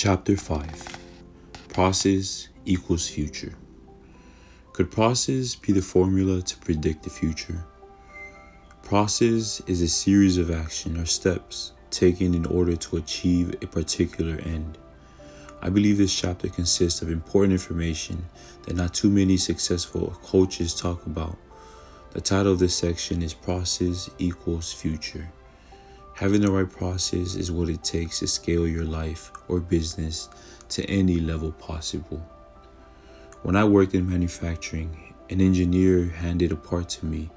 Chapter 5. Process equals future. Could process be the formula to predict the future? Process is a series of action or steps taken in order to achieve a particular end. I believe this chapter consists of important information that not too many successful coaches talk about. The title of this section is Process equals Future. Having the right process is what it takes to scale your life or business to any level possible. When I worked in manufacturing, an engineer handed a part to me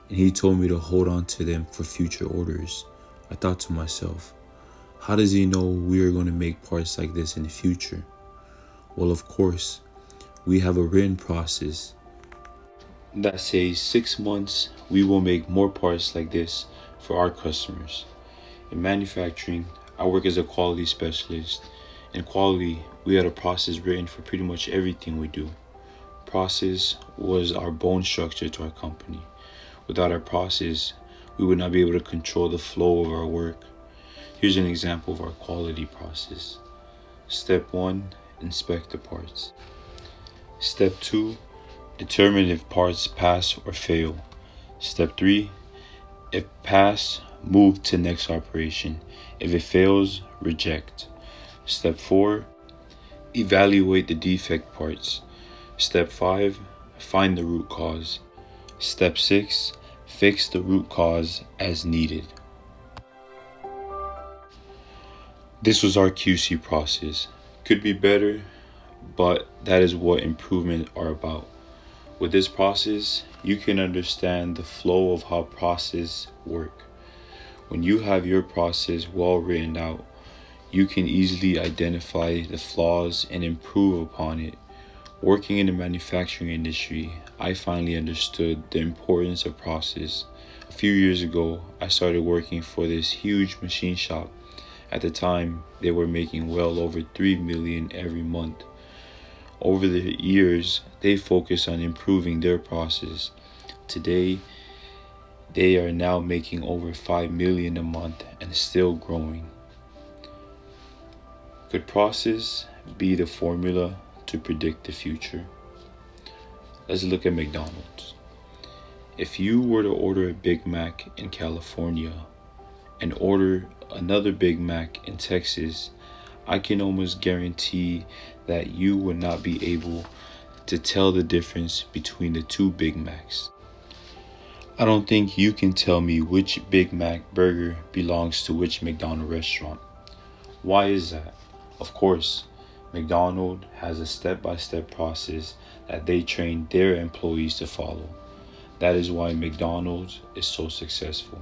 and he told me to hold on to them for future orders. I thought to myself, how does he know we are going to make parts like this in the future? Well, of course, we have a written process that says 6 months we will make more parts like this for our customers. In manufacturing, I work as a quality specialist. In quality, we had a process written for pretty much everything we do. Process was our bone structure to our company. Without our process, we would not be able to control the flow of our work. Here's an example of our quality process. Step 1, inspect the parts. Step 2, determine if parts pass or fail. Step 3, if pass, move to next operation. If it fails, reject. Step 4, evaluate the defect parts. Step 5, find the root cause. Step 6, fix the root cause as needed. This was our QC process. Could be better, but that is what improvements are about. With this process, you can understand the flow of how processes work. When you have your process well written out, you can easily identify the flaws and improve upon it. Working in the manufacturing industry, I finally understood the importance of process. A few years ago, I started working for this huge machine shop. At the time, they were making well over $3 million every month. Over the years, they focused on improving their process. Today, they are now making over $5 million a month and still growing. Could process be the formula to predict the future? Let's look at McDonald's. If you were to order a Big Mac in California and order another Big Mac in Texas, I can almost guarantee that you would not be able to tell the difference between the two Big Macs. I don't think you can tell me which Big Mac burger belongs to which McDonald's restaurant. Why is that? Of course, McDonald's has a step-by-step process that they train their employees to follow. That is why McDonald's is so successful.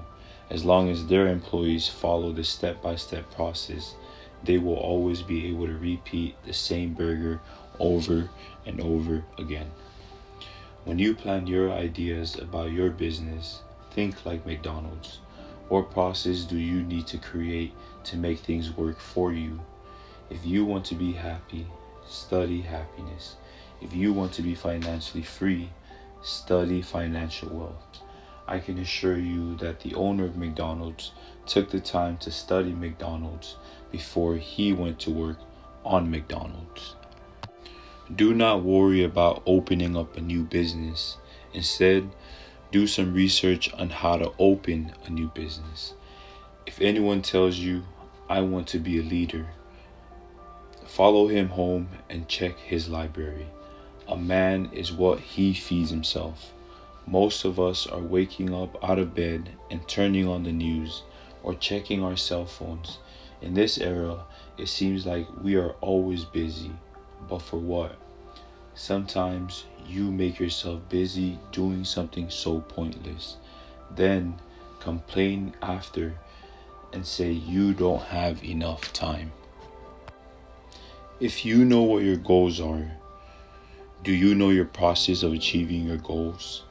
As long as their employees follow the step-by-step process, they will always be able to repeat the same burger over and over again. When you plan your ideas about your business, think like McDonald's. What process do you need to create to make things work for you? If you want to be happy, study happiness. If you want to be financially free, study financial wealth. I can assure you that the owner of McDonald's took the time to study McDonald's before he went to work on McDonald's. Do not worry about opening up a new business. Instead, do some research on how to open a new business. If anyone tells you, I want to be a leader, follow him home and check his library. A man is what he feeds himself. Most of us are waking up out of bed and turning on the news or checking our cell phones. In this era, it seems like we are always busy. But for what? Sometimes you make yourself busy doing something so pointless. Then complain after and say you don't have enough time. If you know what your goals are, do you know your process of achieving your goals?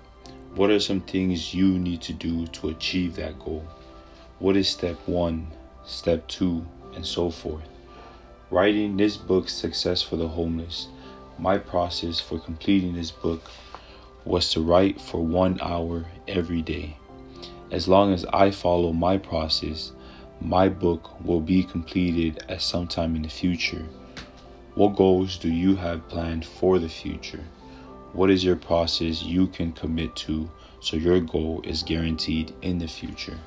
What are some things you need to do to achieve that goal? What is step 1, step 2, and so forth? Writing this book, Success for the Homeless, my process for completing this book was to write for 1 hour every day. As long as I follow my process, My book will be completed at some time in the future. What goals do you have planned for the future? What is your process you can commit to so your goal is guaranteed in the future?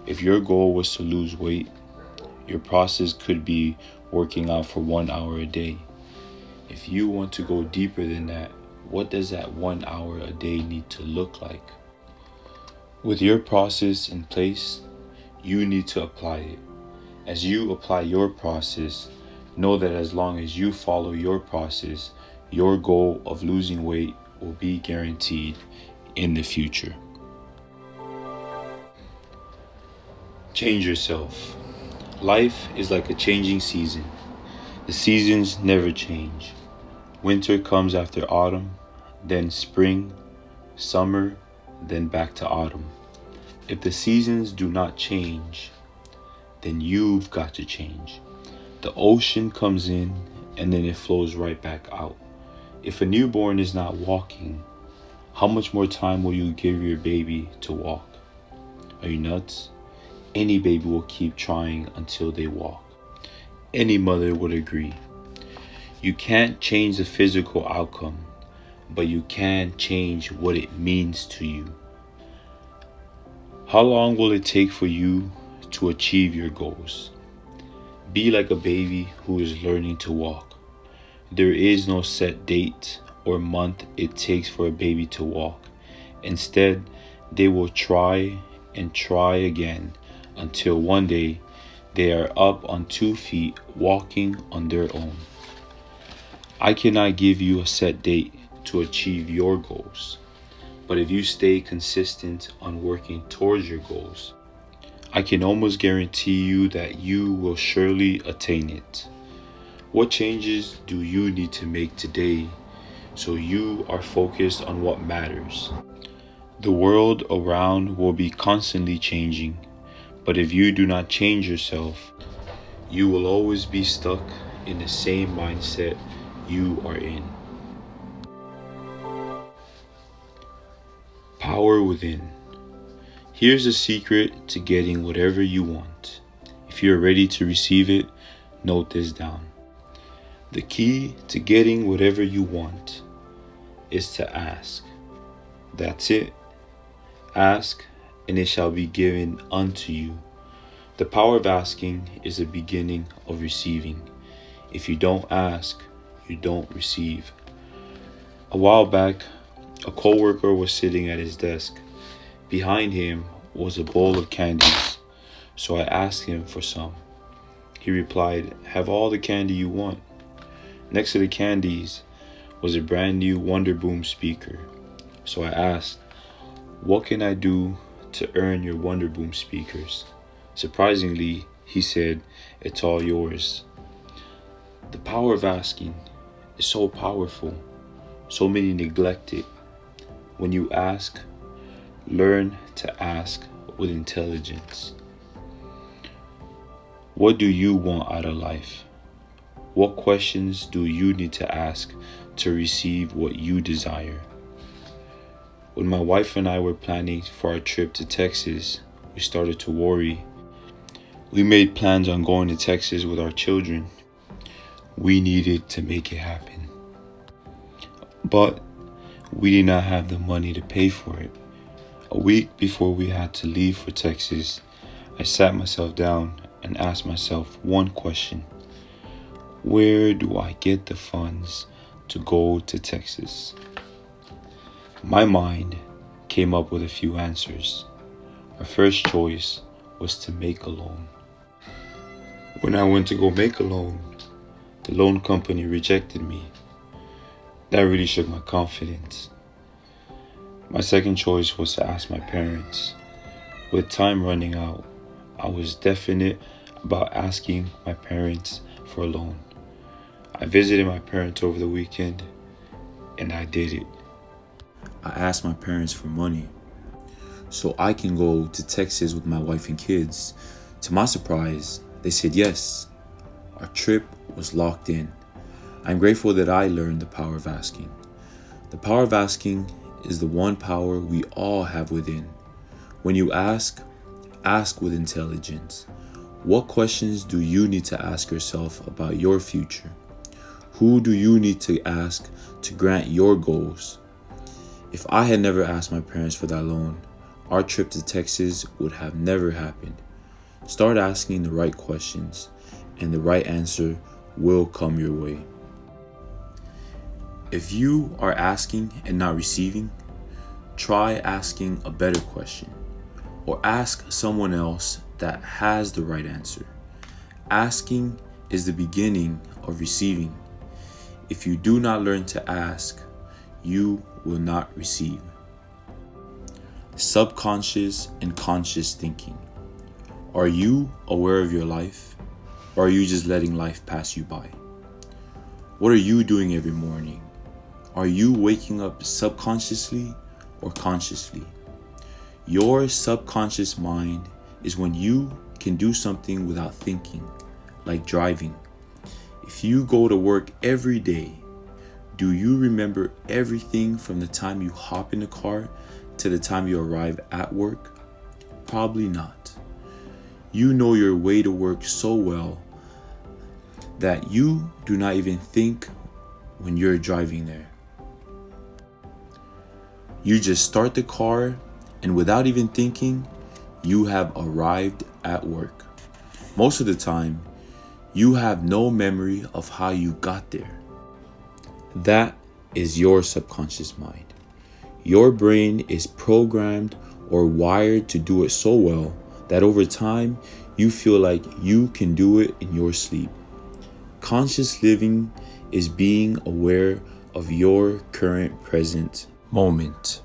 If your goal was to lose weight, your process could be working out for 1 hour a day. If you want to go deeper than that, what does that 1 hour a day need to look like? With your process in place, you need to apply it. As you apply your process, know that as long as you follow your process, your goal of losing weight will be guaranteed in the future. Change yourself. Life is like a changing season. The seasons never change. Winter comes after autumn, then spring, summer, then back to autumn. If the seasons do not change, then you've got to change. The ocean comes in and then it flows right back out. If a newborn is not walking, how much more time will you give your baby to walk? Are you nuts? Any baby will keep trying until they walk. Any mother would agree. You can't change the physical outcome, but you can change what it means to you. How long will it take for you to achieve your goals? Be like a baby who is learning to walk. There is no set date or month it takes for a baby to walk. Instead, they will try and try again until one day they are up on 2 feet walking on their own. I cannot give you a set date to achieve your goals, but if you stay consistent on working towards your goals, I can almost guarantee you that you will surely attain it. What changes do you need to make today so you are focused on what matters? The world around will be constantly changing, but if you do not change yourself, you will always be stuck in the same mindset you are in. Power within. Here's the secret to getting whatever you want. If you're ready to receive it, note this down. The key to getting whatever you want is to ask. That's it. Ask, and it shall be given unto you. The power of asking is the beginning of receiving. If you don't ask, you don't receive. A while back, a coworker was sitting at his desk. Behind him was a bowl of candies, so I asked him for some. He replied, "Have all the candy you want." Next to the candies was a brand new Wonder Boom speaker, so I asked, "What can I do to earn your Wonder Boom speakers?" Surprisingly, he said, "It's all yours." The power of asking is so powerful. So many neglect it. When you ask, learn to ask with intelligence. What do you want out of life? What questions do you need to ask to receive what you desire? When my wife and I were planning for our trip to Texas, we started to worry. We made plans on going to Texas with our children. We needed to make it happen. But we did not have the money to pay for it. A week before we had to leave for Texas, I sat myself down and asked myself one question. Where do I get the funds to go to Texas? My mind came up with a few answers. My first choice was to make a loan. When I went to go make a loan, the loan company rejected me. That really shook my confidence. My second choice was to ask my parents. With time running out, I was definite about asking my parents for a loan. I visited my parents over the weekend, and I did it. I asked my parents for money so I can go to Texas with my wife and kids. To my surprise, they said yes. Our trip was locked in. I'm grateful that I learned the power of asking. The power of asking is the one power we all have within. When you ask with intelligence. What questions do you need to ask yourself about your future? Who do you need to ask to grant your goals? If I had never asked my parents for that loan, our trip to Texas would have never happened. Start asking the right questions, and the right answer will come your way. If you are asking and not receiving, try asking a better question, or ask someone else that has the right answer. Asking is the beginning of receiving. If you do not learn to ask, you will not receive. Subconscious and conscious thinking. Are you aware of your life, or are you just letting life pass you by? What are you doing every morning? Are you waking up subconsciously or consciously? Your subconscious mind is when you can do something without thinking, like driving. If you go to work every day, do you remember everything from the time you hop in the car to the time you arrive at work? Probably not. You know your way to work so well that you do not even think when you're driving there. You just start the car, and without even thinking, you have arrived at work. Most of the time, you have no memory of how you got there. That is your subconscious mind. Your brain is programmed or wired to do it so well that over time, you feel like you can do it in your sleep. Conscious living is being aware of your current present moment,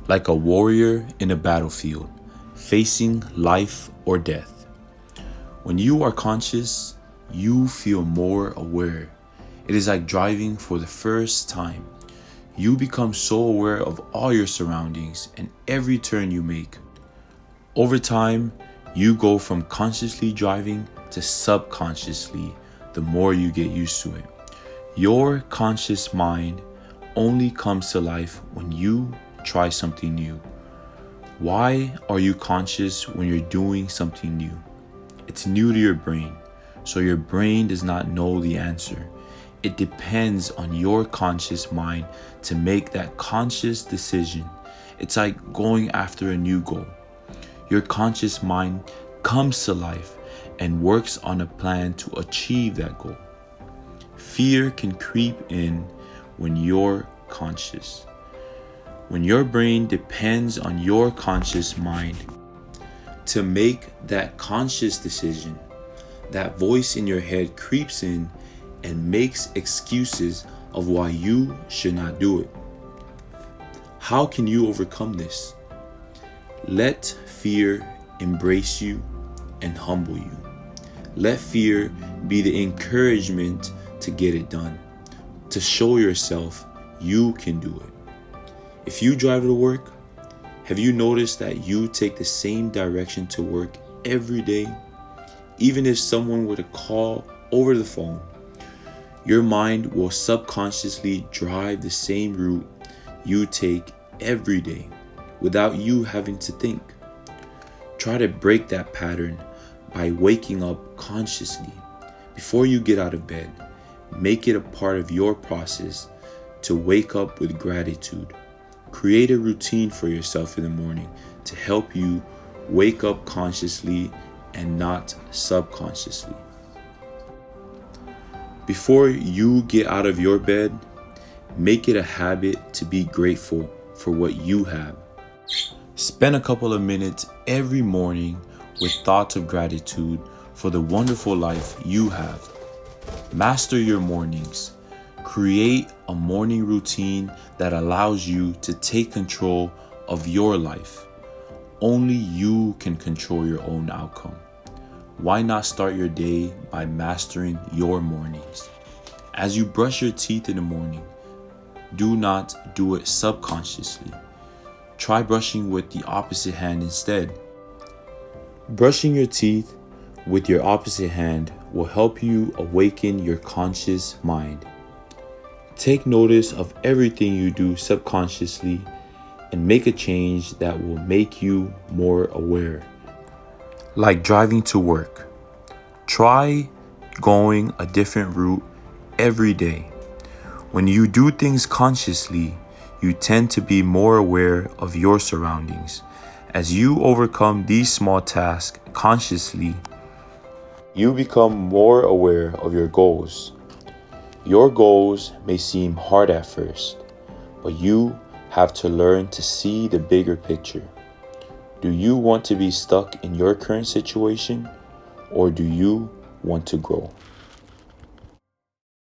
like a warrior in a battlefield, facing life or death. When you are conscious, you feel more aware. It is like driving for the first time. You become so aware of all your surroundings and every turn you make. Over time, you go from consciously driving to subconsciously the more you get used to it. Your conscious mind only comes to life when you try something new. Why are you conscious when you're doing something new? It's new to your brain, so your brain does not know the answer. It depends on your conscious mind to make that conscious decision. It's like going after a new goal. Your conscious mind comes to life and works on a plan to achieve that goal. Fear can creep in when you're conscious. When your brain depends on your conscious mind to make that conscious decision, that voice in your head creeps in and makes excuses of why you should not do it. How can you overcome this? Let fear embrace you and humble you. Let fear be the encouragement to get it done, to show yourself you can do it. If you drive to work, have you noticed that you take the same direction to work every day? Even if someone were to call over the phone, your mind will subconsciously drive the same route you take every day without you having to think. Try to break that pattern by waking up consciously. Before you get out of bed, make it a part of your process to wake up with gratitude. Create a routine for yourself in the morning to help you wake up consciously and not subconsciously. Before you get out of your bed, make it a habit to be grateful for what you have. Spend a couple of minutes every morning with thoughts of gratitude for the wonderful life you have. Master your mornings. Create a morning routine that allows you to take control of your life. Only you can control your own outcome. Why not start your day by mastering your mornings? As you brush your teeth in the morning, do not do it subconsciously. Try brushing with the opposite hand instead. Brushing your teeth with your opposite hand will help you awaken your conscious mind. Take notice of everything you do subconsciously and make a change that will make you more aware. Like driving to work. Try going a different route every day. When you do things consciously, you tend to be more aware of your surroundings. As you overcome these small tasks consciously, you become more aware of your goals. Your goals may seem hard at first, but you have to learn to see the bigger picture. Do you want to be stuck in your current situation, or do you want to grow?